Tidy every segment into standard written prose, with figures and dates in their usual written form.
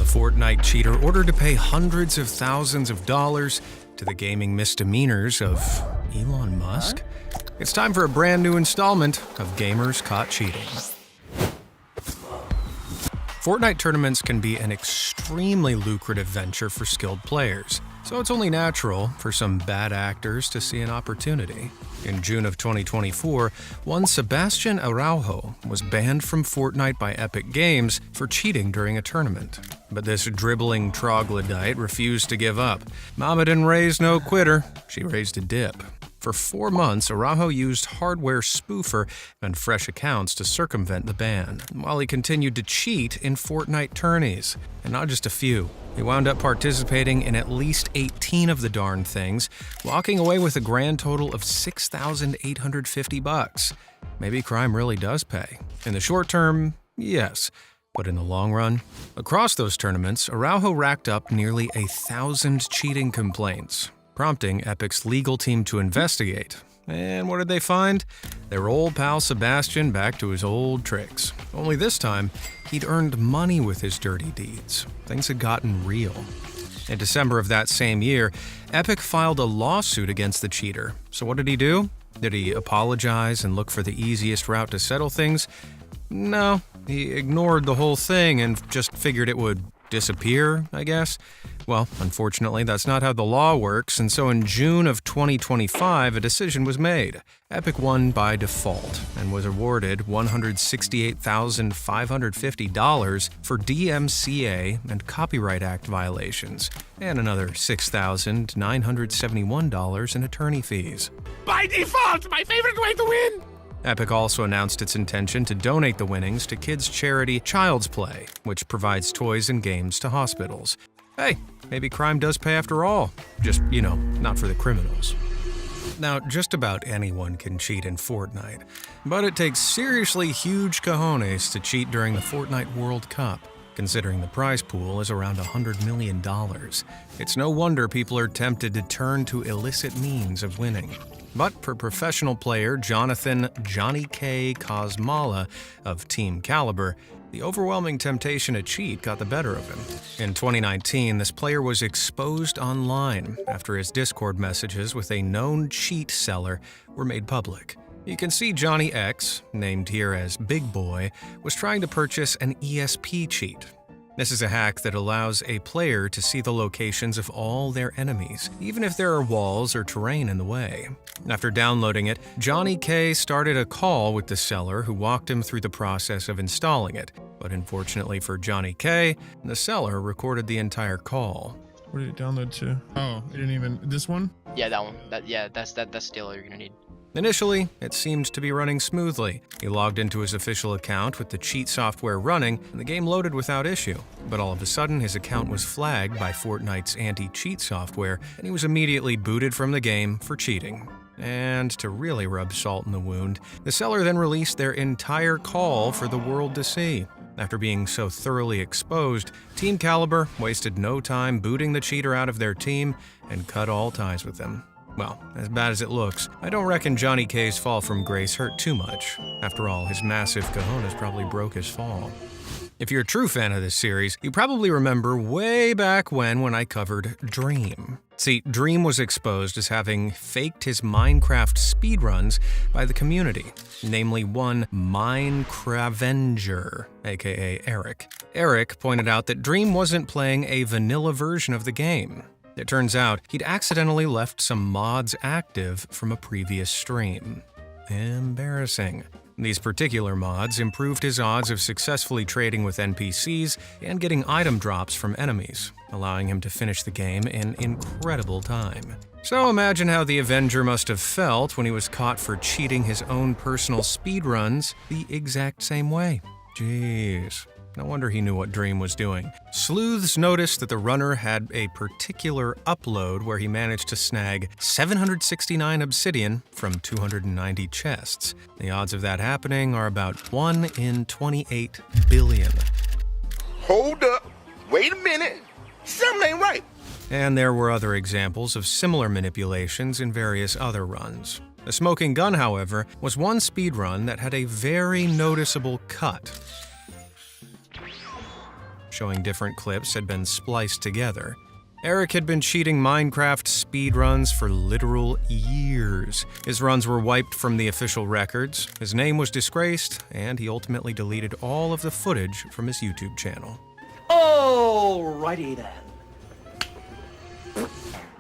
Fortnite cheater ordered to pay hundreds of thousands of dollars to the gaming misdemeanors of Elon Musk? It's time for a brand new installment of Gamers Caught Cheating. Fortnite tournaments can be an extremely lucrative venture for skilled players, so it's only natural for some bad actors to see an opportunity. In June of 2024, one Sebastian Araujo was banned from Fortnite by Epic Games for cheating during a tournament. But this dribbling troglodyte refused to give up. Mama didn't raise no quitter, she raised a dip. For 4 months, Araujo used hardware spoofer and fresh accounts to circumvent the ban, while he continued to cheat in Fortnite tourneys. And not just a few. He wound up participating in at least 18 of the darn things, walking away with a grand total of $6,850. Maybe crime really does pay. In the short term, yes. But in the long run? Across those tournaments, Araujo racked up nearly 1,000 cheating complaints, prompting Epic's legal team to investigate. And what did they find? Their old pal Sebastian back to his old tricks. Only this time, he'd earned money with his dirty deeds. Things had gotten real. In December of that same year, Epic filed a lawsuit against the cheater. So what did he do? Did he apologize and look for the easiest route to settle things? No, he ignored the whole thing and just figured it would disappear, I guess. Well, unfortunately, that's not how the law works, and so in June of 2025, a decision was made. Epic won by default and was awarded $168,550 for DMCA and Copyright Act violations, and another $6,971 in attorney fees. By default, my favorite way to win! Epic also announced its intention to donate the winnings to kids' charity Child's Play, which provides toys and games to hospitals. Hey, maybe crime does pay after all. Just, not for the criminals. Now, just about anyone can cheat in Fortnite, but it takes seriously huge cojones to cheat during the Fortnite World Cup, considering the prize pool is around $100 million. It's no wonder people are tempted to turn to illicit means of winning. But for professional player Jonathan Johnny K. Kosmala of Team Caliber, the overwhelming temptation to cheat got the better of him. In 2019, this player was exposed online after his Discord messages with a known cheat seller were made public. You can see Johnny X, named here as Big Boy, was trying to purchase an ESP cheat. This is a hack that allows a player to see the locations of all their enemies, even if there are walls or terrain in the way. After downloading it, Johnny K started a call with the seller who walked him through the process of installing it. But unfortunately for Johnny K, the seller recorded the entire call. Where did it download to? Oh, it didn't even... This one? Yeah, that one. That's still all you're gonna need. Initially, it seemed to be running smoothly. He logged into his official account with the cheat software running, and the game loaded without issue. But all of a sudden, his account was flagged by Fortnite's anti-cheat software, and he was immediately booted from the game for cheating. And to really rub salt in the wound, the seller then released their entire call for the world to see. After being so thoroughly exposed, Team Caliber wasted no time booting the cheater out of their team and cut all ties with them. Well, as bad as it looks, I don't reckon Johnny K's fall from grace hurt too much. After all, his massive cojones probably broke his fall. If you're a true fan of this series, you probably remember way back when I covered Dream. See, Dream was exposed as having faked his Minecraft speedruns by the community, namely one Minecravenger, aka Eric. Eric pointed out that Dream wasn't playing a vanilla version of the game. It turns out he'd accidentally left some mods active from a previous stream. Embarrassing. These particular mods improved his odds of successfully trading with NPCs and getting item drops from enemies, allowing him to finish the game in incredible time. So imagine how the Avenger must have felt when he was caught for cheating his own personal speedruns the exact same way. Jeez. No wonder he knew what Dream was doing. Sleuths noticed that the runner had a particular upload where he managed to snag 769 obsidian from 290 chests. The odds of that happening are about 1 in 28 billion. Hold up. Wait a minute. Something ain't right. And there were other examples of similar manipulations in various other runs. The Smoking Gun, however, was one speedrun that had a very noticeable cut. showing different clips had been spliced together. Eric had been cheating Minecraft speedruns for literal years. His runs were wiped from the official records, his name was disgraced, and he ultimately deleted all of the footage from his YouTube channel. Alrighty then.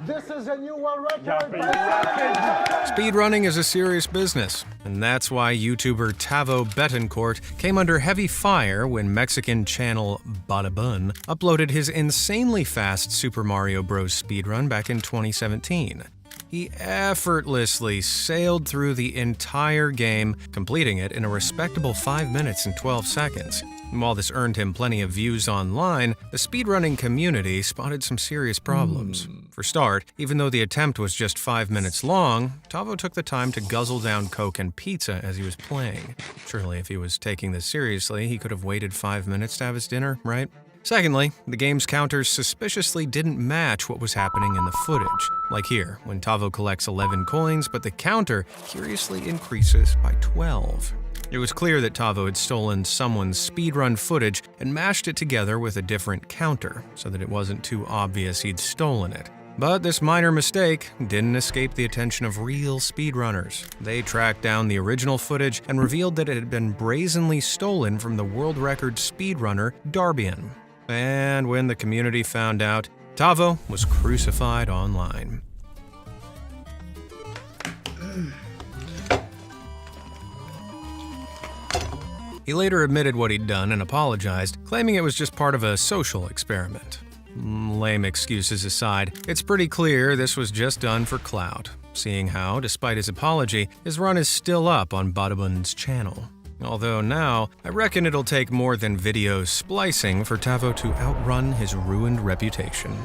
This is a new world record. Speedrunning is a serious business, and that's why YouTuber Tavo Betancourt came under heavy fire when Mexican channel Badabun uploaded his insanely fast Super Mario Bros. Speedrun back in 2017. He effortlessly sailed through the entire game, completing it in a respectable 5 minutes and 12 seconds. And while this earned him plenty of views online, the speedrunning community spotted some serious problems. For start, even though the attempt was just 5 minutes long, Tavo took the time to guzzle down Coke and pizza as he was playing. Surely if he was taking this seriously, he could have waited 5 minutes to have his dinner, right? Secondly, the game's counters suspiciously didn't match what was happening in the footage. Like here, when Tavo collects 11 coins, but the counter curiously increases by 12. It was clear that Tavo had stolen someone's speedrun footage and mashed it together with a different counter, so that it wasn't too obvious he'd stolen it. But this minor mistake didn't escape the attention of real speedrunners. They tracked down the original footage and revealed that it had been brazenly stolen from the world record speedrunner Darbian. And when the community found out, Tavo was crucified online. He later admitted what he'd done and apologized, claiming it was just part of a social experiment. Lame excuses aside, it's pretty clear this was just done for clout, seeing how, despite his apology, his run is still up on Badabun's channel. Although now, I reckon it'll take more than video splicing for Tavo to outrun his ruined reputation.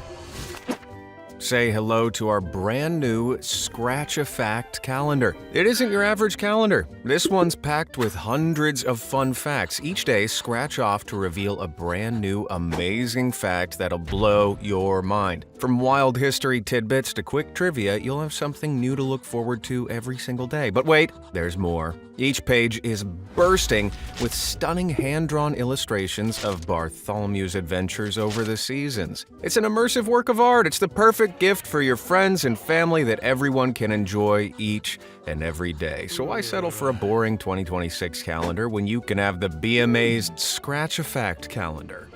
Say hello to our brand new Scratch a Fact calendar. It isn't your average calendar. This one's packed with hundreds of fun facts. Each day, scratch off to reveal a brand new amazing fact that'll blow your mind. From wild history tidbits to quick trivia, you'll have something new to look forward to every single day. But wait, there's more. Each page is bursting with stunning hand-drawn illustrations of Bartholomew's adventures over the seasons. It's an immersive work of art. It's the perfect gift for your friends and family that everyone can enjoy each and every day. So why settle for a boring 2026 calendar when you can have the Be Amazed Scratch a Fact calendar?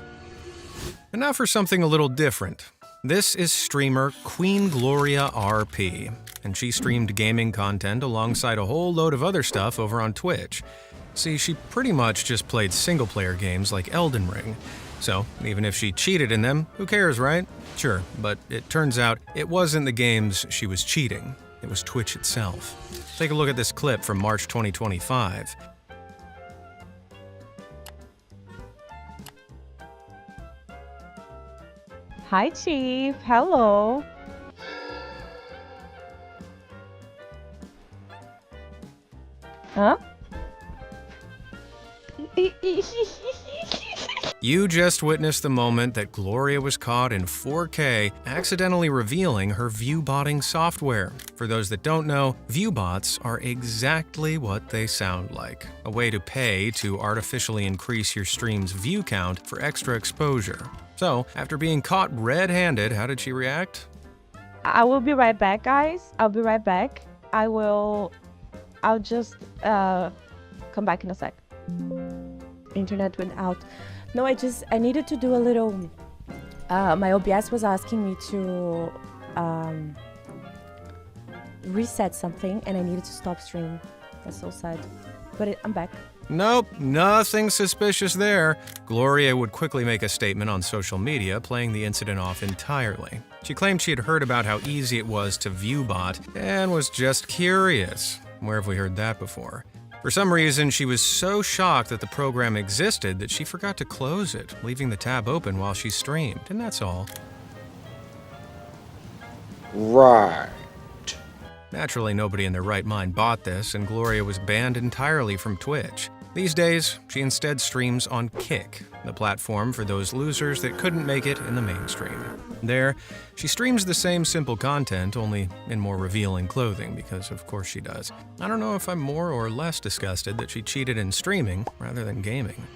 And now for something a little different. This is streamer Queen Gloria RP, and she streamed gaming content alongside a whole load of other stuff over on Twitch. See, she pretty much just played single-player games like Elden Ring. So, even if she cheated in them, who cares, right? Sure, but it turns out it wasn't the games she was cheating. It was Twitch itself. Take a look at this clip from March 2025. Hi, Chief. Hello. Huh? You just witnessed the moment that Gloria was caught in 4K accidentally revealing her viewbotting software. For those that don't know, viewbots are exactly what they sound like. A way to pay to artificially increase your stream's view count for extra exposure. So, after being caught red-handed, how did she react? I will be right back, guys. I'll be right back. I'll just come back in a sec. Internet went out. No, I needed to do a little, my OBS was asking me to reset something and I needed to stop stream. That's so sad. But I'm back. Nope, nothing suspicious there. Gloria would quickly make a statement on social media, playing the incident off entirely. She claimed she had heard about how easy it was to viewbot and was just curious. Where have we heard that before? For some reason, she was so shocked that the program existed that she forgot to close it, leaving the tab open while she streamed, and that's all. Right. Naturally, nobody in their right mind bought this, and Gloria was banned entirely from Twitch. These days, she instead streams on Kick, the platform for those losers that couldn't make it in the mainstream. There, she streams the same simple content, only in more revealing clothing, because of course she does. I don't know if I'm more or less disgusted that she cheated in streaming rather than gaming.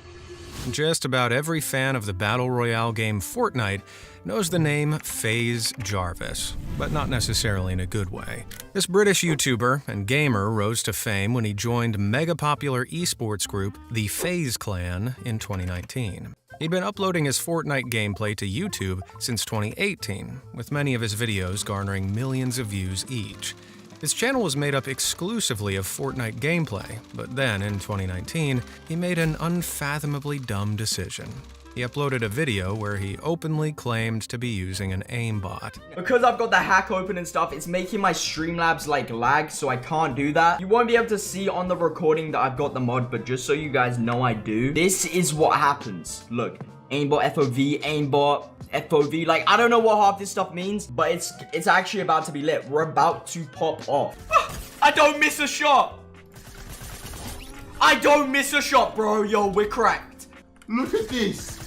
Just about every fan of the Battle Royale game Fortnite knows the name FaZe Jarvis, but not necessarily in a good way. This British YouTuber and gamer rose to fame when he joined mega-popular esports group the FaZe Clan in 2019. He'd been uploading his Fortnite gameplay to YouTube since 2018, with many of his videos garnering millions of views each. His channel was made up exclusively of Fortnite gameplay, but then in 2019, he made an unfathomably dumb decision. He uploaded a video where he openly claimed to be using an aimbot. Because I've got the hack open and stuff, it's making my Streamlabs like lag, so I can't do that. You won't be able to see on the recording that I've got the mod, but just so you guys know I do. This is what happens. Look, aimbot FOV, aimbot FOV. Like, I don't know what half this stuff means, but it's actually about to be lit. We're about to pop off. I don't miss a shot. I don't miss a shot, bro. Yo, we're cracked. Look at this.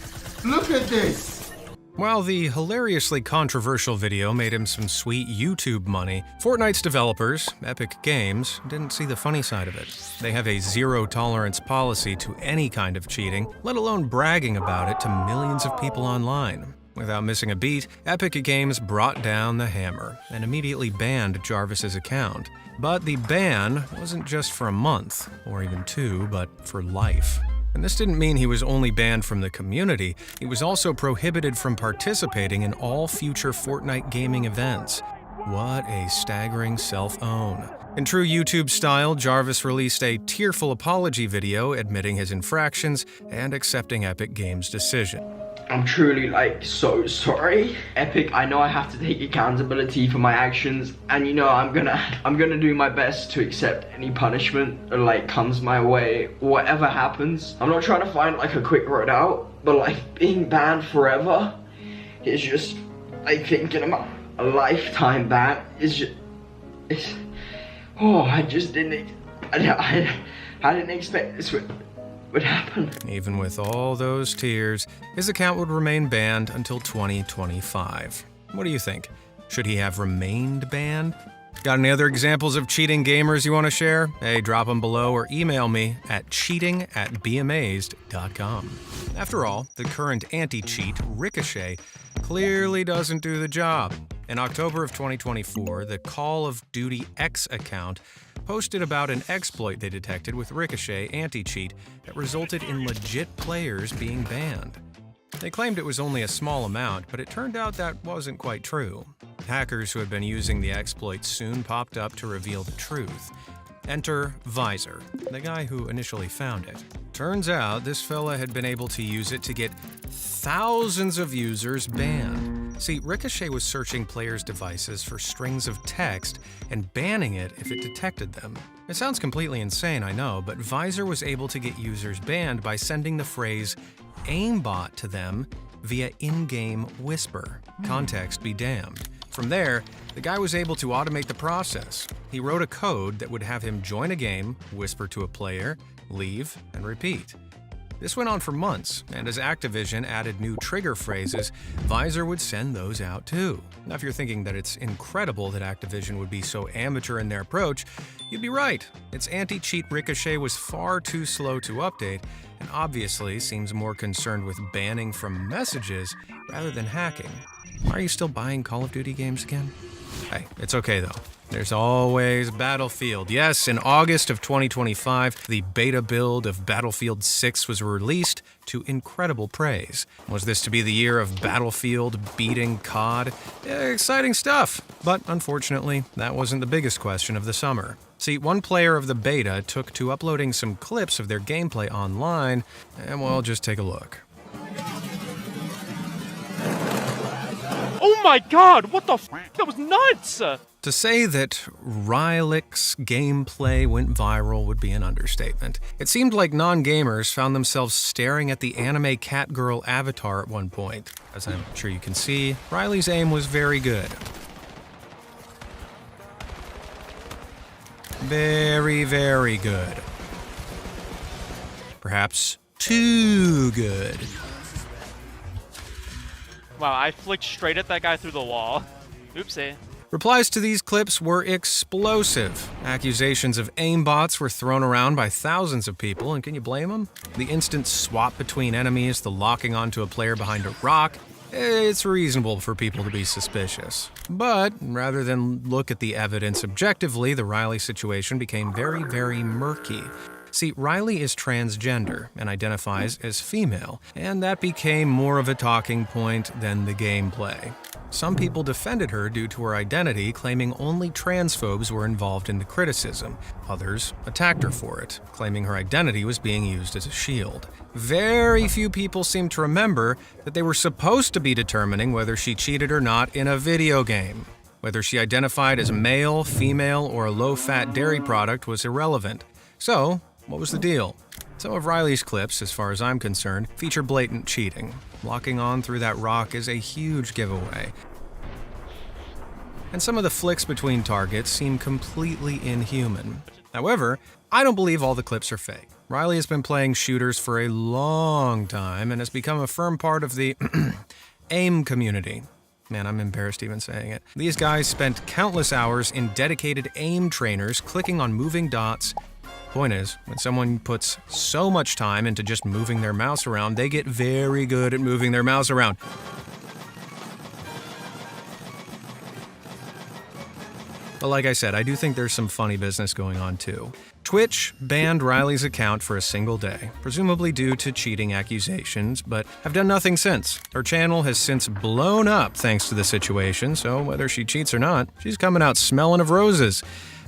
Look at this. While the hilariously controversial video made him some sweet YouTube money, Fortnite's developers, Epic Games, didn't see the funny side of it. They have a zero-tolerance policy to any kind of cheating, let alone bragging about it to millions of people online. Without missing a beat, Epic Games brought down the hammer and immediately banned Jarvis's account. But the ban wasn't just for a month, or even 2, but for life. And this didn't mean he was only banned from the community, he was also prohibited from participating in all future Fortnite gaming events. What a staggering self-own. In true YouTube style, Jarvis released a tearful apology video admitting his infractions and accepting Epic Games' decision. I'm truly like so sorry. Epic, I know I have to take accountability for my actions, and you know I'm gonna do my best to accept any punishment that like comes my way, whatever happens. I'm not trying to find like a quick road out, but like being banned forever is just like thinking about a lifetime ban is just I didn't expect this would happen. Even with all those tears, his account would remain banned until 2025. What do you think? Should he have remained banned? Got any other examples of cheating gamers you want to share? Hey, drop them below or email me at cheating@beamazed.com. After all, the current anti-cheat, Ricochet, clearly doesn't do the job. In October of 2024, the Call of Duty X account posted about an exploit they detected with Ricochet anti-cheat that resulted in legit players being banned. They claimed it was only a small amount, but it turned out that wasn't quite true. Hackers who had been using the exploit soon popped up to reveal the truth. Enter Visor, the guy who initially found it. Turns out this fella had been able to use it to get thousands of users banned. See, Ricochet was searching players' devices for strings of text and banning it if it detected them. It sounds completely insane, I know, but Visor was able to get users banned by sending the phrase aimbot to them via in-game whisper. Context be damned. From there, the guy was able to automate the process. He wrote a code that would have him join a game, whisper to a player, leave, and repeat. This went on for months, and as Activision added new trigger phrases, Visor would send those out too. Now, if you're thinking that it's incredible that Activision would be so amateur in their approach, you'd be right. Its anti-cheat Ricochet was far too slow to update, and obviously seems more concerned with banning from messages rather than hacking. Are you still buying Call of Duty games again? Hey, it's okay though. There's always Battlefield. Yes, in August of 2025, the beta build of Battlefield 6 was released to incredible praise. Was this to be the year of Battlefield beating COD? Exciting stuff. But unfortunately, that wasn't the biggest question of the summer. See, one player of the beta took to uploading some clips of their gameplay online, and well, just take a look. Oh my god, what the f***? That was nuts! To say that Rylick's gameplay went viral would be an understatement. It seemed like non-gamers found themselves staring at the anime Catgirl avatar at one point. As I'm sure you can see, Riley's aim was very good. Very, very good. Perhaps too good. Wow, I flicked straight at that guy through the wall. Oopsie. Replies to these clips were explosive. Accusations of aimbots were thrown around by thousands of people, and can you blame them? The instant swap between enemies, the locking onto a player behind a rock, it's reasonable for people to be suspicious. But rather than look at the evidence objectively, the Riley situation became very, very murky. See, Riley is transgender and identifies as female, and that became more of a talking point than the gameplay. Some people defended her due to her identity, claiming only transphobes were involved in the criticism. Others attacked her for it, claiming her identity was being used as a shield. Very few people seem to remember that they were supposed to be determining whether she cheated or not in a video game. Whether she identified as male, female, or a low-fat dairy product was irrelevant. So, what was the deal? Some of Riley's clips, as far as I'm concerned, feature blatant cheating. Locking on through that rock is a huge giveaway. And some of the flicks between targets seem completely inhuman. However, I don't believe all the clips are fake. Riley has been playing shooters for a long time and has become a firm part of the AIM community. Man, I'm embarrassed even saying it. These guys spent countless hours in dedicated AIM trainers clicking on moving dots. Point is, when someone puts so much time into just moving their mouse around, they get very good at moving their mouse around. But like I said, I do think there's some funny business going on too. Twitch banned Riley's account for a single day, presumably due to cheating accusations, but have done nothing since. Her channel has since blown up thanks to the situation, so whether she cheats or not, she's coming out smelling of roses.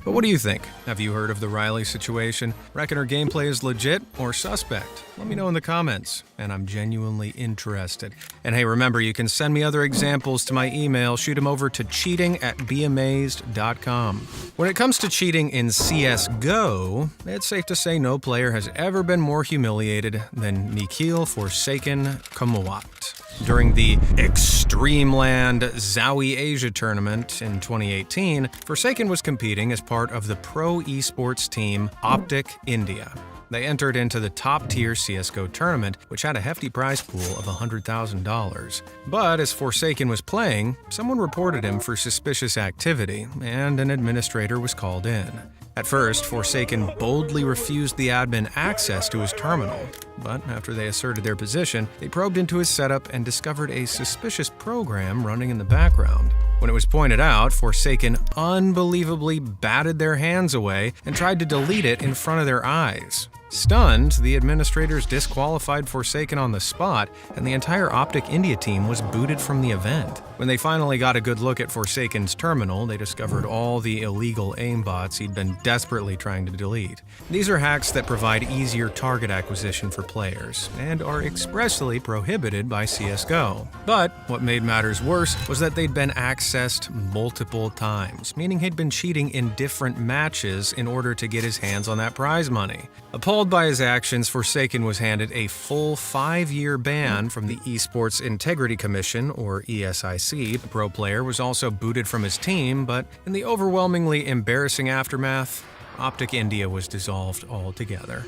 But what do you think? Have you heard of the Riley situation? Reckon her gameplay is legit or suspect? Let me know in the comments, and I'm genuinely interested. And hey, remember, you can send me other examples to my email. Shoot them over to cheating@beamazed.com. When it comes to cheating in CSGO, it's safe to say no player has ever been more humiliated than Nikhil Forsaken Kumawat. During the Extremeland Zowie Asia tournament in 2018, Forsaken was competing as part of the pro esports team Optic India. They entered into the top-tier CSGO tournament, which had a hefty prize pool of $100,000. But as Forsaken was playing, someone reported him for suspicious activity, and an administrator was called in. At first, Forsaken boldly refused the admin access to his terminal, but after they asserted their position, they probed into his setup and discovered a suspicious program running in the background. When it was pointed out, Forsaken unbelievably batted their hands away and tried to delete it in front of their eyes. Stunned, the administrators disqualified Forsaken on the spot, and the entire Optic India team was booted from the event. When they finally got a good look at Forsaken's terminal, they discovered all the illegal aimbots he'd been desperately trying to delete. These are hacks that provide easier target acquisition for players, and are expressly prohibited by CSGO. But what made matters worse was that they'd been accessed multiple times, meaning he'd been cheating in different matches in order to get his hands on that prize money. Appalled by his actions, Forsaken was handed a full 5-year ban from the Esports Integrity Commission, or ESIC. The pro player was also booted from his team, but in the overwhelmingly embarrassing aftermath, Optic India was dissolved altogether.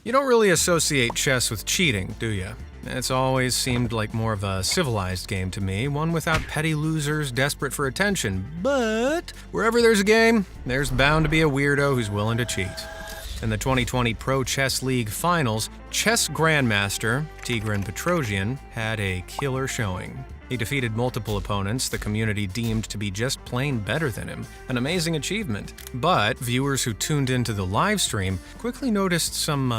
You don't really associate chess with cheating, do you? It's always seemed like more of a civilized game to me, one without petty losers desperate for attention. But wherever there's a game, there's bound to be a weirdo who's willing to cheat. In the 2020 Pro Chess League Finals, chess grandmaster Tigran Petrosian had a killer showing. He defeated multiple opponents the community deemed to be just plain better than him, an amazing achievement. But viewers who tuned into the live stream quickly noticed some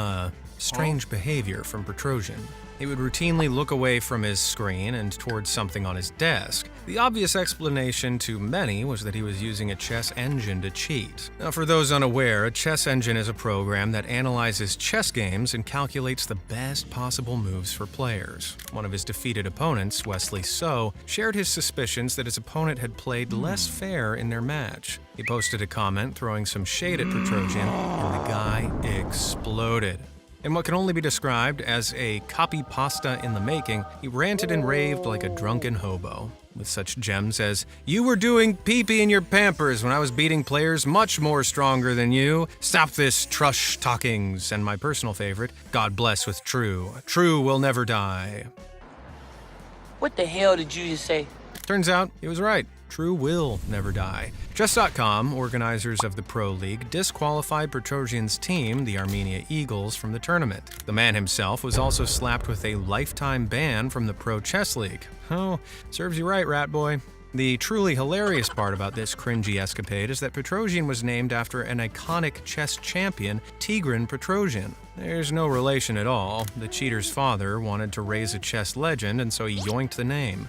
strange behavior from Petrosian. He would routinely look away from his screen and towards something on his desk. The obvious explanation to many was that he was using a chess engine to cheat. Now, for those unaware, a chess engine is a program that analyzes chess games and calculates the best possible moves for players. One of his defeated opponents, Wesley So, shared his suspicions that his opponent had played less fair in their match. He posted a comment throwing some shade at Petrosian, and the guy exploded. In what can only be described as a copy pasta in the making, he ranted and raved like a drunken hobo, with such gems as, "You were doing pee-pee in your Pampers when I was beating players much more stronger than you. Stop this trush talkings," and my personal favorite, "God bless with True. True will never die." What the hell did you just say? Turns out, he was right. True will never die. Chess.com, organizers of the Pro League, disqualified Petrosian's team, the Armenia Eagles, from the tournament. The man himself was also slapped with a lifetime ban from the Pro Chess League. Oh, serves you right, rat boy. The truly hilarious part about this cringy escapade is that Petrosian was named after an iconic chess champion, Tigran Petrosian. There's no relation at all. The cheater's father wanted to raise a chess legend, and so he yoinked the name.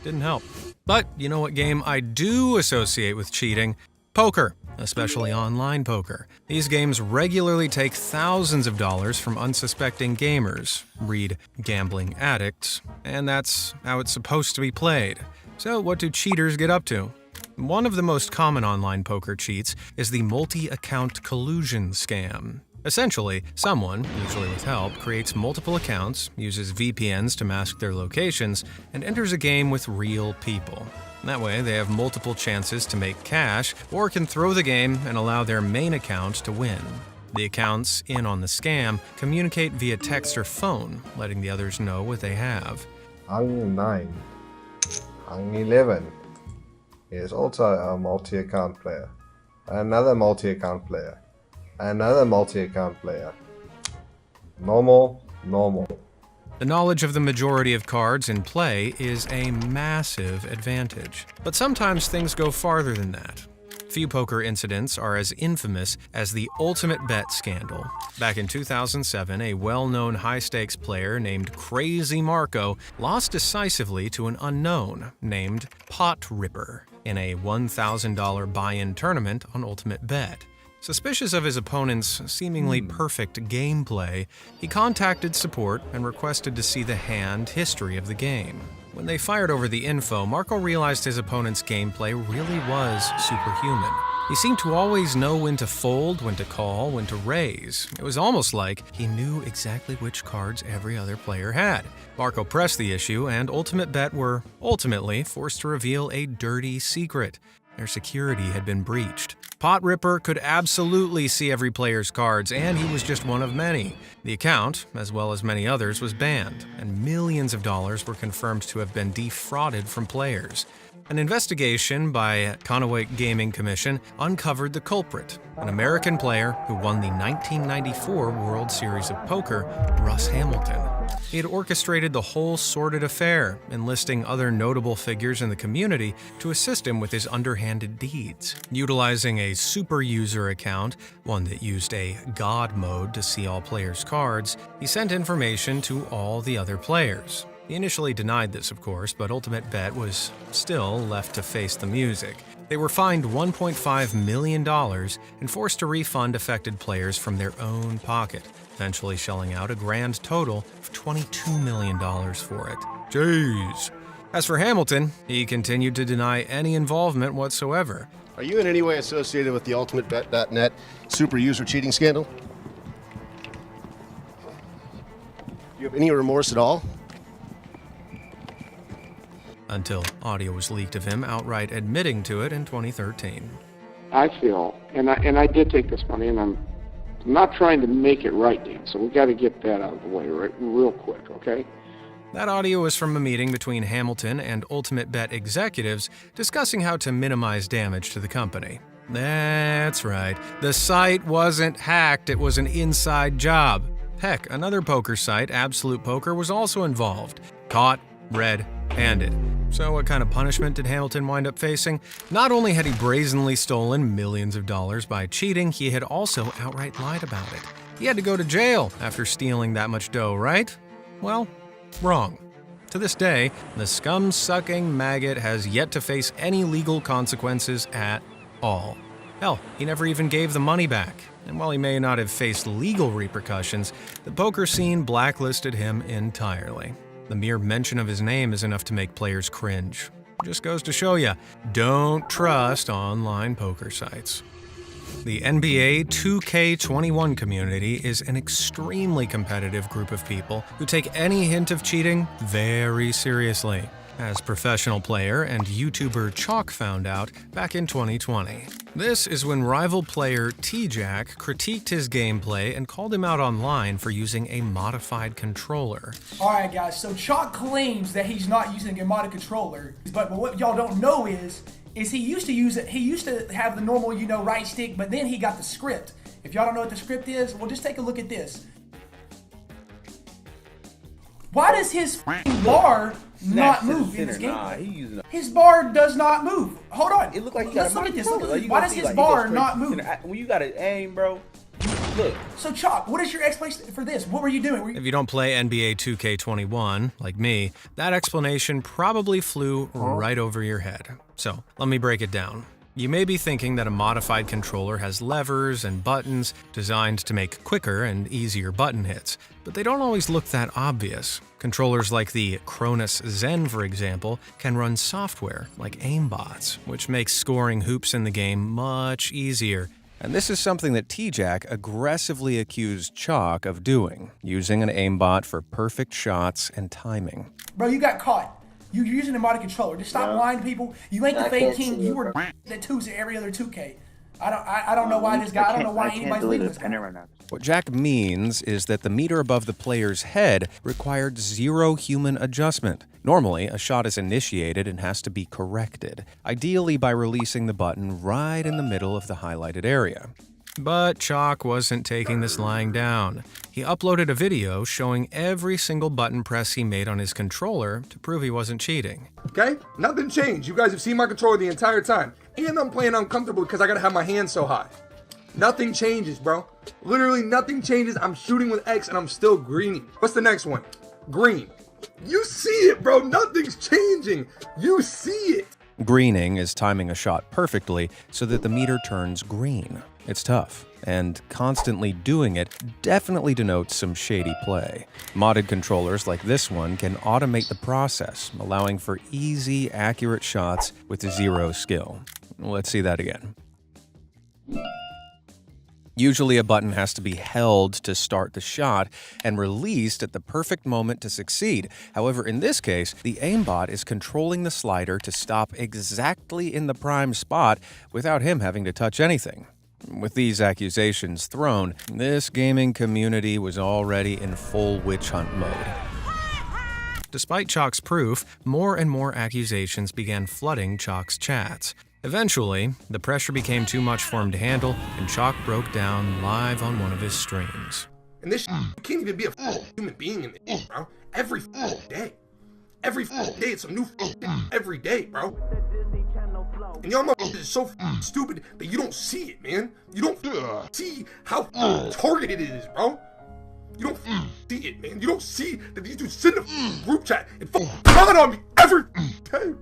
Didn't help. But you know what game I do associate with cheating? Poker, especially online poker. These games regularly take thousands of dollars from unsuspecting gamers, read gambling addicts, and that's how it's supposed to be played. So what do cheaters get up to? One of the most common online poker cheats is the multi-account collusion scam. Essentially, someone, usually with help, creates multiple accounts, uses VPNs to mask their locations, and enters a game with real people. That way, they have multiple chances to make cash, or can throw the game and allow their main account to win. The accounts in on the scam communicate via text or phone, letting the others know what they have. Hung 9. Hung 11 is also a multi-account player. Another multi-account player. Another multi-account player. Normal. The knowledge of the majority of cards in play is a massive advantage. But sometimes things go farther than that. Few poker incidents are as infamous as the Ultimate Bet scandal. Back in 2007, a well-known high-stakes player named Crazy Marco lost decisively to an unknown named Pot Ripper in a $1,000 buy-in tournament on Ultimate Bet. Suspicious of his opponent's seemingly perfect gameplay, he contacted support and requested to see the hand history of the game. When they fired over the info, Marco realized his opponent's gameplay really was superhuman. He seemed to always know when to fold, when to call, when to raise. It was almost like he knew exactly which cards every other player had. Marco pressed the issue, and Ultimate Bet were ultimately forced to reveal a dirty secret. Their security had been breached. Pot Ripper could absolutely see every player's cards, and he was just one of many. The account, as well as many others, was banned, and millions of dollars were confirmed to have been defrauded from players. An investigation by Conoway Gaming Commission uncovered the culprit, an American player who won the 1994 World Series of Poker, Russ Hamilton. He had orchestrated the whole sordid affair, enlisting other notable figures in the community to assist him with his underhanded deeds. Utilizing a super user account, one that used a God mode to see all players' cards, he sent information to all the other players. He initially denied this, of course, but Ultimate Bet was still left to face the music. They were fined $1.5 million and forced to refund affected players from their own pocket, eventually shelling out a grand total of $22 million for it. Jeez. As for Hamilton, he continued to deny any involvement whatsoever. Are you in any way associated with the UltimateBet.net super user cheating scandal? Do you have any remorse at all? Until audio was leaked of him outright admitting to it in 2013. I feel, and I did take this money, and I'm not trying to make it right, Dan, so we got to get that out of the way real quick, okay? That audio was from a meeting between Hamilton and Ultimate Bet executives discussing how to minimize damage to the company. That's right. The site wasn't hacked, it was an inside job. Heck, another poker site, Absolute Poker, was also involved. Caught red-handed. So what kind of punishment did Hamilton wind up facing? Not only had he brazenly stolen millions of dollars by cheating, he had also outright lied about it. He had to go to jail after stealing that much dough, right? Well, wrong. To this day, the scum-sucking maggot has yet to face any legal consequences at all. Hell, he never even gave the money back. And while he may not have faced legal repercussions, the poker scene blacklisted him entirely. The mere mention of his name is enough to make players cringe. Just goes to show you, don't trust online poker sites. The NBA 2K21 community is an extremely competitive group of people who take any hint of cheating very seriously. as professional player and YouTuber Chalk found out back in 2020. This is when rival player T-Jack critiqued his gameplay and called him out online for using a modified controller. Alright guys, so Chalk claims that he's not using a modded controller, but what y'all don't know is he used to use it, he used to have the normal, you know, right stick, but then he got the script. If y'all don't know what the script is, well, just take a look at this. Why does his bar not move in this game? His bar does not move. Hold on. It look like Let's look at this. Why does his bar not move? When you gotta aim, bro. Look. So Chalk, what is your explanation for this? What were you doing? If you don't play NBA 2K21, like me, that explanation probably flew right over your head. So, let me break it down. You may be thinking that a modified controller has levers and buttons designed to make quicker and easier button hits, but they don't always look that obvious. Controllers like the Cronus Zen, for example, can run software like aimbots, which makes scoring hoops in the game much easier. And this is something that T-Jack aggressively accused Chalk of doing, using an aimbot for perfect shots and timing. Bro, you got caught. You're using a modded controller. Just stop lying to people. You ain't the Fade King. You were that twos at every other 2K. I don't know why this guy. I don't know why anybody's leaving this guy. What Jack means is that the meter above the player's head required zero human adjustment. Normally, a shot is initiated and has to be corrected, ideally by releasing the button right in the middle of the highlighted area. But Chalk wasn't taking this lying down. He uploaded a video showing every single button press he made on his controller to prove he wasn't cheating. Okay? Nothing changed. You guys have seen my controller the entire time. And I'm playing uncomfortable because I gotta have my hands so high. Nothing changes, bro. Literally nothing changes. I'm shooting with X and I'm still greening. What's the next one? Green. You see it, bro. Nothing's changing. You see it. Greening is timing a shot perfectly so that the meter turns green. It's tough, and constantly doing it definitely denotes some shady play. Modded controllers like this one can automate the process, allowing for easy, accurate shots with zero skill. Let's see that again. Usually a button has to be held to start the shot and released at the perfect moment to succeed. However, in this case, the aimbot is controlling the slider to stop exactly in the prime spot without him having to touch anything. With these accusations thrown, this gaming community was already in full witch hunt mode. Despite Chalk's proof, more and more accusations began flooding Chalk's chats. Eventually, the pressure became too much for him to handle, and Chalk broke down live on one of his streams. And this you can't even be a human being in this, bro. Every day. Every day, it's some new every day, bro. And y'all motherfuckers is so stupid that you don't see it, man. You don't see how targeted it is, bro. You don't see it, man. You don't see that these dudes sit in a group chat and comment on me every day.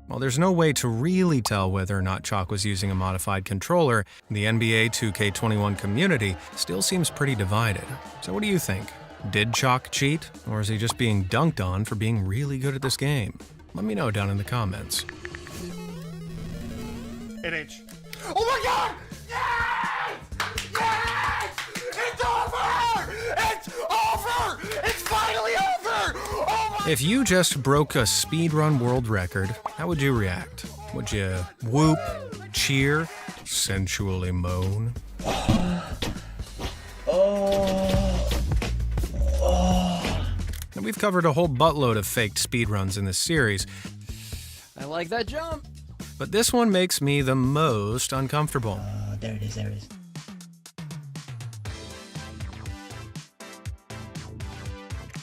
While there's no way to really tell whether or not Chalk was using a modified controller, the NBA 2K21 community still seems pretty divided. So what do you think? Did Chalk cheat, or is he just being dunked on for being really good at this game? Let me know down in the comments. 8H. Oh my god! Yes! Yes! It's over! It's over! It's finally over! Oh my... If you just broke a speedrun world record, how would you react? Would you whoop, cheer, sensually moan? And we've covered a whole buttload of faked speedruns in this series. I like that jump. But this one makes me the most uncomfortable. There it is, there it is.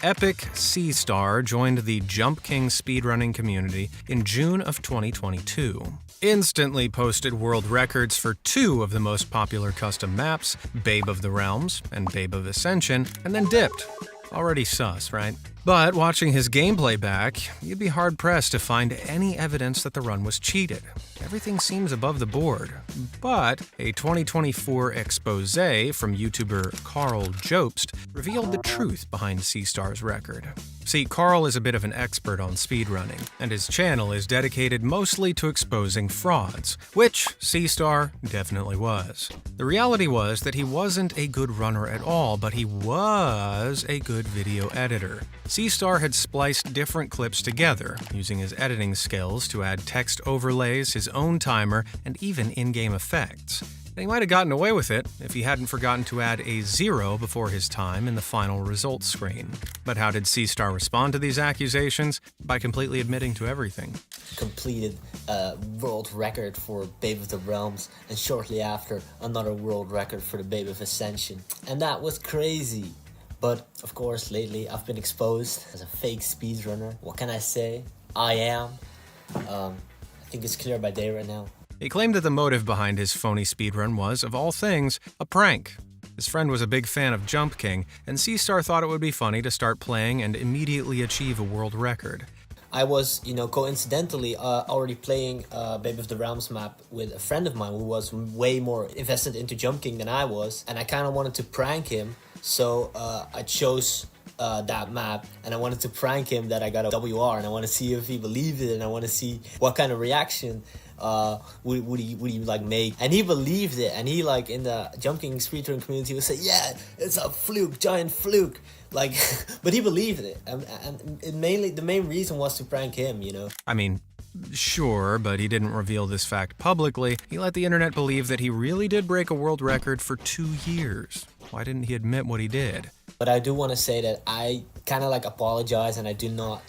Epic Seastar joined the Jump King speedrunning community in June of 2022. Instantly posted world records for two of the most popular custom maps, Babe of the Realms and Babe of Ascension, and then dipped. Already sus, right? But watching his gameplay back, you'd be hard-pressed to find any evidence that the run was cheated. Everything seems above the board. But a 2024 expose from YouTuber Carl Jobst revealed the truth behind Seastar's record. See, Carl is a bit of an expert on speedrunning, and his channel is dedicated mostly to exposing frauds, which C-Star definitely was. The reality was that he wasn't a good runner at all, but he was a good video editor. C-Star had spliced different clips together, using his editing skills to add text overlays, his own timer, and even in-game effects. And he might have gotten away with it if he hadn't forgotten to add a 0 before his time in the final results screen. But how did C-Star respond to these accusations? By completely admitting to everything. Completed a world record for Babe of the Realms, and shortly after, another world record for the Babe of Ascension. And that was crazy. But, of course, lately I've been exposed as a fake speedrunner. What can I say? I am. I think it's clear by day right now. He claimed that the motive behind his phony speedrun was, of all things, a prank. His friend was a big fan of Jump King, and C-Star thought it would be funny to start playing and immediately achieve a world record. I was, coincidentally already playing Babe of the Realms map with a friend of mine who was way more invested into Jump King than I was, and I kind of wanted to prank him, so I chose that map, and I wanted to prank him that I got a WR, and I want to see if he believed it, and I want to see what kind of reaction would he like make. And he believed it, and he like in the Jump King speedrun community would say, yeah, it's a fluke, giant fluke, like but he believed it, and mainly the main reason was to prank him, I mean, sure, but he didn't reveal this fact publicly. He let the internet believe that he really did break a world record for 2 years. Why didn't he admit what he did? But I do want to say that I kind of like apologize, and I do not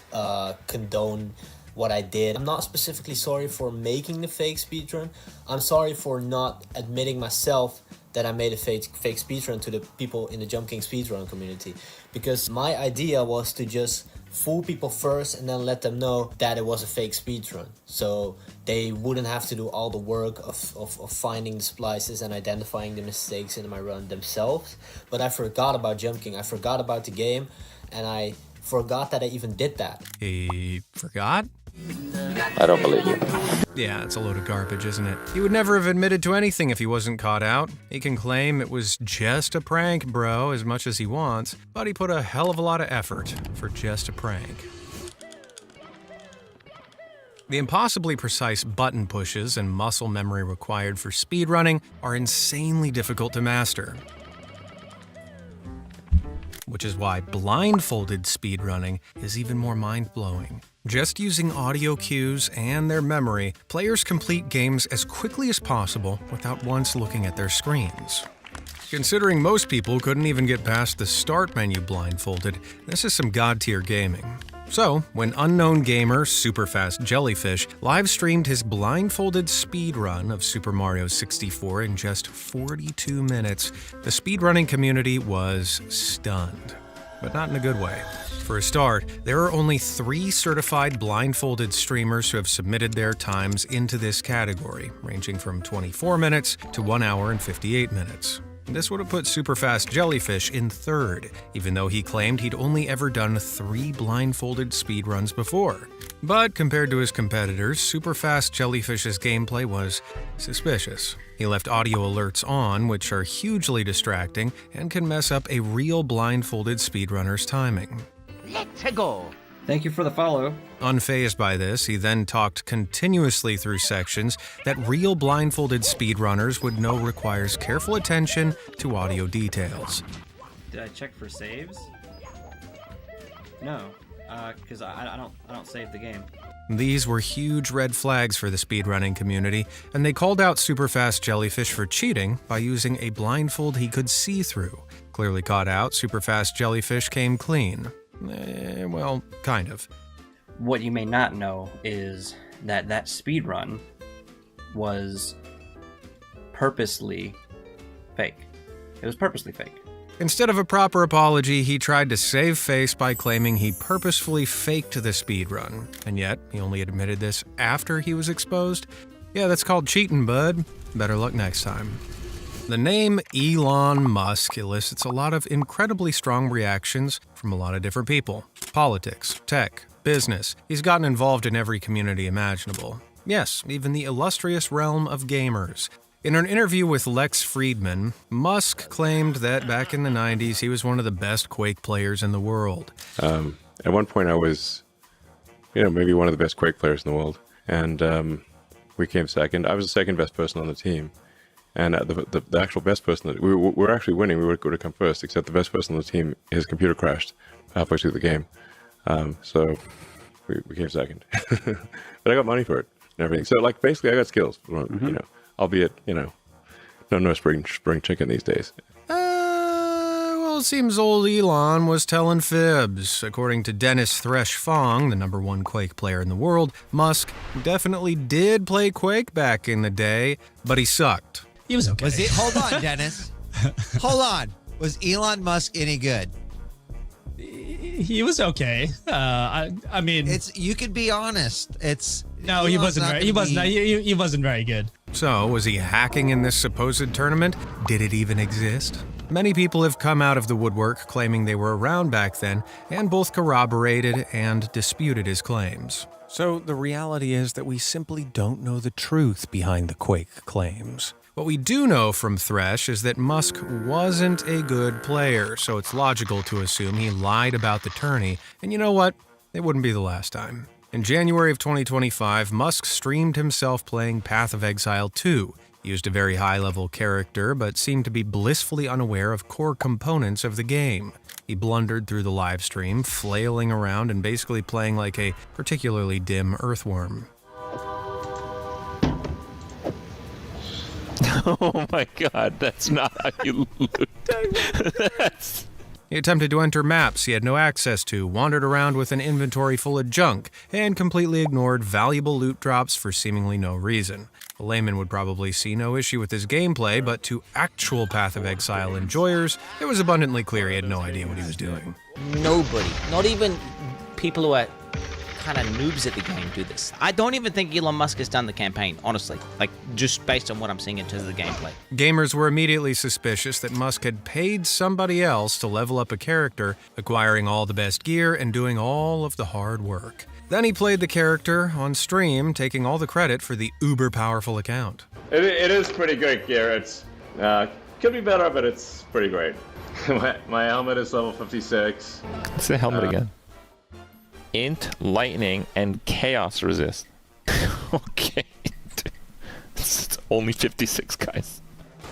condone what I did. I'm not specifically sorry for making the fake speedrun. I'm sorry for not admitting myself that I made a fake speedrun to the people in the Jump King speedrun community. Because my idea was to just fool people first and then let them know that it was a fake speedrun. So they wouldn't have to do all the work of finding the splices and identifying the mistakes in my run themselves. But I forgot about Jump King. I forgot about the game, and I forgot that I even did that. He forgot? I don't believe you. Yeah, it's a load of garbage, isn't it? He would never have admitted to anything if he wasn't caught out. He can claim it was just a prank, bro, as much as he wants, but he put a hell of a lot of effort for just a prank. The impossibly precise button pushes and muscle memory required for speedrunning are insanely difficult to master. Which is why blindfolded speedrunning is even more mind-blowing. Just using audio cues and their memory, players complete games as quickly as possible without once looking at their screens. Considering most people couldn't even get past the start menu blindfolded, this is some god-tier gaming. So, when unknown gamer Superfast Jellyfish live-streamed his blindfolded speedrun of Super Mario 64 in just 42 minutes, the speedrunning community was stunned. But not in a good way. For a start, there are only 3 certified blindfolded streamers who have submitted their times into this category, ranging from 24 minutes to 1 hour and 58 minutes. This would have put Superfast Jellyfish in 3rd, even though he claimed he'd only ever done 3 blindfolded speedruns before. But compared to his competitors, Superfast Jellyfish's gameplay was suspicious. He left audio alerts on, which are hugely distracting and can mess up a real blindfolded speedrunner's timing. Let's go! Thank you for the follow. Unfazed by this, he then talked continuously through sections that real blindfolded speedrunners would know requires careful attention to audio details. Did I check for saves? No, because I don't save the game. These were huge red flags for the speedrunning community, and they called out Superfast Jellyfish for cheating by using a blindfold he could see through. Clearly caught out, Superfast Jellyfish came clean. Well, kind of. What you may not know is that speedrun was purposely fake. It was purposely fake. Instead of a proper apology, he tried to save face by claiming he purposefully faked the speedrun. And yet, he only admitted this after he was exposed? Yeah, that's called cheating, bud. Better luck next time. The name Elon Musk elicits a lot of incredibly strong reactions from a lot of different people. Politics, tech, business. He's gotten involved in every community imaginable. Yes, even the illustrious realm of gamers. In an interview with Lex Friedman, Musk claimed that back in the 90s he was one of the best Quake players in the world. At one point, I was, maybe one of the best Quake players in the world, and we came second. I was the second best person on the team, and the actual best person, we were actually winning. We would have come first, except the best person on the team, his computer crashed halfway through the game, so we came second. But I got money for it and everything. So basically, I got skills. Albeit no spring chicken these days. Well, it seems old Elon was telling fibs. According to Dennis Thresh Fong, the #1 Quake player in the world, Musk definitely did play Quake back in the day, but he sucked. He was okay. Hold on, Dennis. Hold on. Was Elon Musk any good? He was okay. I mean, you could be honest. He wasn't very good. So, was he hacking in this supposed tournament? Did it even exist? Many people have come out of the woodwork claiming they were around back then, and both corroborated and disputed his claims. So, the reality is that we simply don't know the truth behind the Quake claims. What we do know from Thresh is that Musk wasn't a good player, so it's logical to assume he lied about the tourney, and you know what? It wouldn't be the last time. In January of 2025, Musk streamed himself playing Path of Exile 2. He used a very high-level character, but seemed to be blissfully unaware of core components of the game. He blundered through the live stream, flailing around and basically playing like a particularly dim earthworm. Oh my god, that's not how you loot. He attempted to enter maps he had no access to, wandered around with an inventory full of junk, and completely ignored valuable loot drops for seemingly no reason. A layman would probably see no issue with his gameplay, but to actual Path of Exile enjoyers, it was abundantly clear he had no idea what he was doing. Nobody, not even people who are kind of noobs at the game, do this. I don't even think Elon Musk has done the campaign, honestly. Just based on what I'm seeing in terms of the gameplay. Gamers were immediately suspicious that Musk had paid somebody else to level up a character, acquiring all the best gear and doing all of the hard work. Then he played the character on stream, taking all the credit for the uber-powerful account. It is pretty good gear. It's could be better, but it's pretty great. My helmet is level 56. It's the helmet again. Int, lightning, and chaos resist. Okay. It's only 56, guys.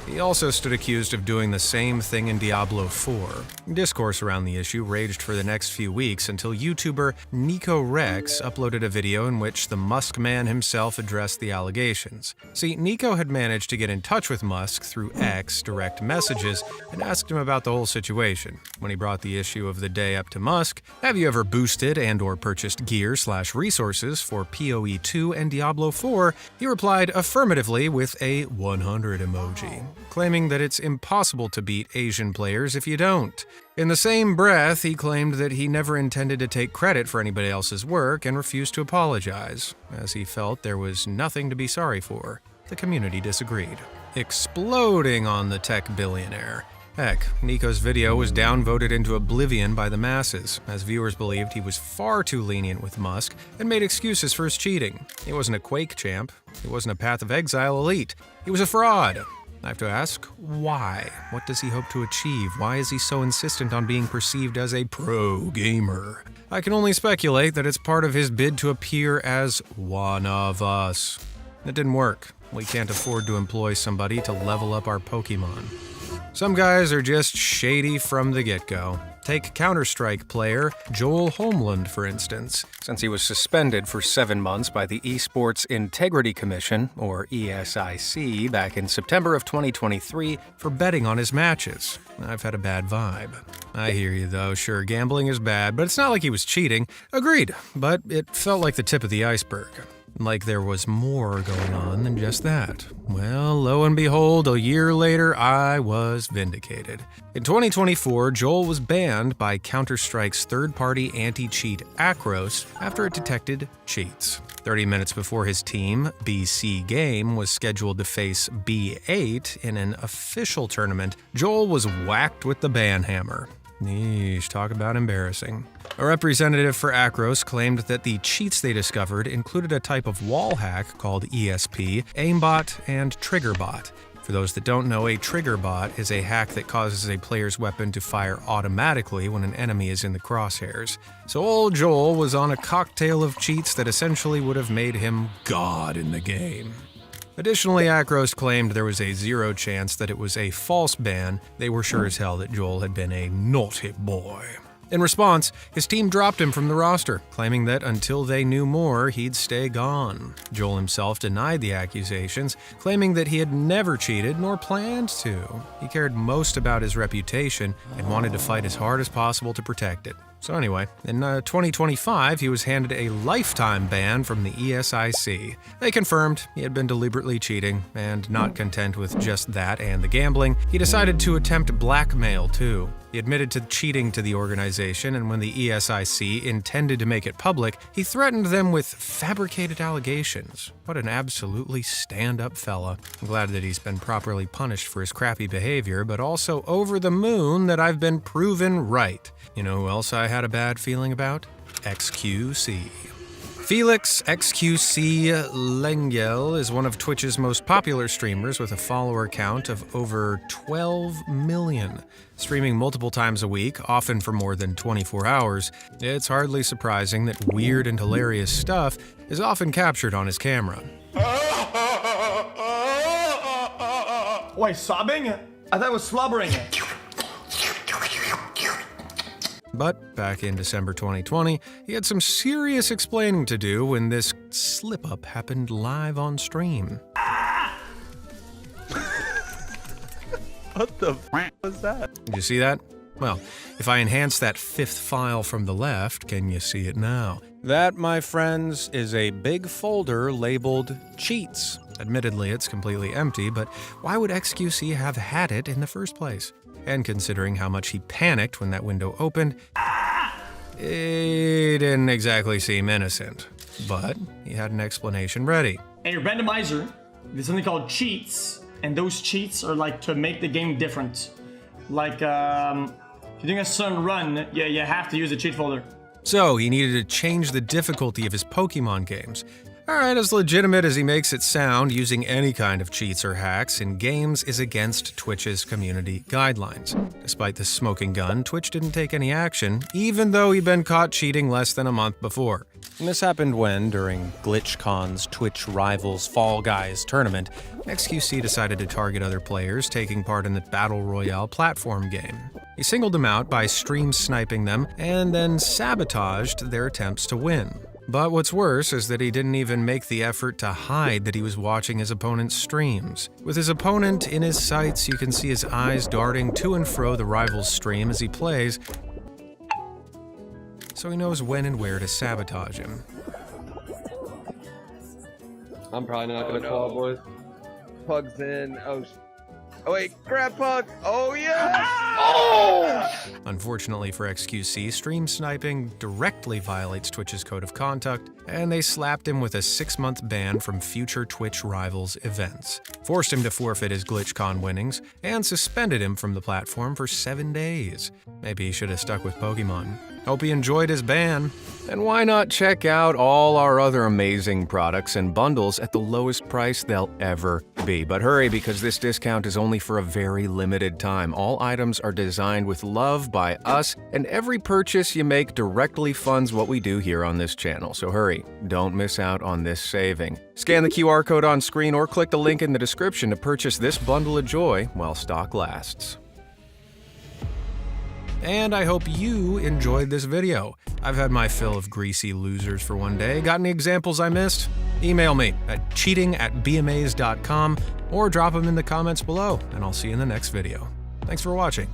He also stood accused of doing the same thing in Diablo 4. Discourse around the issue raged for the next few weeks until YouTuber Nico Rex uploaded a video in which the Musk man himself addressed the allegations. See, Nico had managed to get in touch with Musk through X direct messages and asked him about the whole situation. When he brought the issue of the day up to Musk, have you ever boosted and or purchased gear/resources for PoE 2 and Diablo 4, he replied affirmatively with a 100 emoji, claiming that it's impossible to beat Asian players if you don't. In the same breath, he claimed that he never intended to take credit for anybody else's work and refused to apologize, as he felt there was nothing to be sorry for. The community disagreed, exploding on the tech billionaire. Heck, Nico's video was downvoted into oblivion by the masses, as viewers believed he was far too lenient with Musk and made excuses for his cheating. He wasn't a Quake champ. He wasn't a Path of Exile elite. He was a fraud. I have to ask, why? What does he hope to achieve? Why is he so insistent on being perceived as a pro gamer? I can only speculate that it's part of his bid to appear as one of us. It didn't work. We can't afford to employ somebody to level up our Pokemon. Some guys are just shady from the get-go. Take Counter-Strike player Joel Homeland, for instance. Since he was suspended for 7 months by the Esports Integrity Commission, or ESIC, back in September of 2023 for betting on his matches. I've had a bad vibe. I hear you though, sure, gambling is bad, but it's not like he was cheating. Agreed, but it felt like the tip of the iceberg. Like there was more going on than just that. Well, lo and behold, a year later, I was vindicated. In 2024, Joel was banned by Counter-Strike's third-party anti-cheat Akros after it detected cheats. 30 minutes before his team, BC Game, was scheduled to face B8 in an official tournament, Joel was whacked with the ban hammer. Yeesh, talk about embarrassing. A representative for Akros claimed that the cheats they discovered included a type of wall hack called ESP, aimbot, and triggerbot. For those that don't know, a trigger bot is a hack that causes a player's weapon to fire automatically when an enemy is in the crosshairs. So old Joel was on a cocktail of cheats that essentially would have made him God in the game. Additionally, Akros claimed there was a 0 chance that it was a false ban. They were sure as hell that Joel had been a naughty boy. In response, his team dropped him from the roster, claiming that until they knew more, he'd stay gone. Joel himself denied the accusations, claiming that he had never cheated nor planned to. He cared most about his reputation and wanted to fight as hard as possible to protect it. So anyway, in 2025, he was handed a lifetime ban from the ESIC. They confirmed he had been deliberately cheating, and not content with just that and the gambling, he decided to attempt blackmail too. He admitted to cheating to the organization, and when the ESIC intended to make it public, he threatened them with fabricated allegations. What an absolutely stand-up fella. I'm glad that he's been properly punished for his crappy behavior, but also over the moon that I've been proven right. You know who else I had a bad feeling about? XQC. Felix XQC Lengyel is one of Twitch's most popular streamers with a follower count of over 12 million. Streaming multiple times a week, often for more than 24 hours, it's hardly surprising that weird and hilarious stuff is often captured on his camera. Wait, sobbing? I thought it was slobbering. But back in December 2020, he had some serious explaining to do when this slip-up happened live on stream. What the f was that? Did you see that? Well, if I enhance that 5th file from the left, can you see it now? That, my friends, is a big folder labeled Cheats. Admittedly, it's completely empty, but why would XQC have had it in the first place? And considering how much he panicked when that window opened, it didn't exactly seem innocent. But he had an explanation ready. In your randomizer, there's something called cheats, and those cheats are like to make the game different. Like, if you're doing a certain run, you have to use a cheat folder. So he needed to change the difficulty of his Pokemon games. Alright, as legitimate as he makes it sound, using any kind of cheats or hacks in games is against Twitch's community guidelines. Despite the smoking gun, Twitch didn't take any action, even though he'd been caught cheating less than a month before. And this happened when, during GlitchCon's Twitch Rivals Fall Guys tournament, XQC decided to target other players taking part in the Battle Royale platform game. He singled them out by stream sniping them and then sabotaged their attempts to win. But what's worse is that he didn't even make the effort to hide that he was watching his opponent's streams. With his opponent in his sights, you can see his eyes darting to and fro the rival's stream as he plays, so he knows when and where to sabotage him. I'm probably not gonna call, boys. Pug's in. Oh wait, grab Pug! Oh yeah! Oh! Unfortunately for XQC, stream sniping directly violates Twitch's code of conduct, and they slapped him with a 6-month ban from future Twitch Rivals events, forced him to forfeit his GlitchCon winnings, and suspended him from the platform for 7 days. Maybe he should have stuck with Pokemon. Hope he enjoyed his ban. And why not check out all our other amazing products and bundles at the lowest price they'll ever be. But hurry, because this discount is only for a very limited time. All items are designed with love by us, and every purchase you make directly funds what we do here on this channel. So hurry, don't miss out on this saving. Scan the QR code on screen or click the link in the description to purchase this bundle of joy while stock lasts. And I hope you enjoyed this video. I've had my fill of greasy losers for one day. Got any examples I missed? Email me at cheating@bmaze.com or drop them in the comments below, and I'll see you in the next video. Thanks for watching.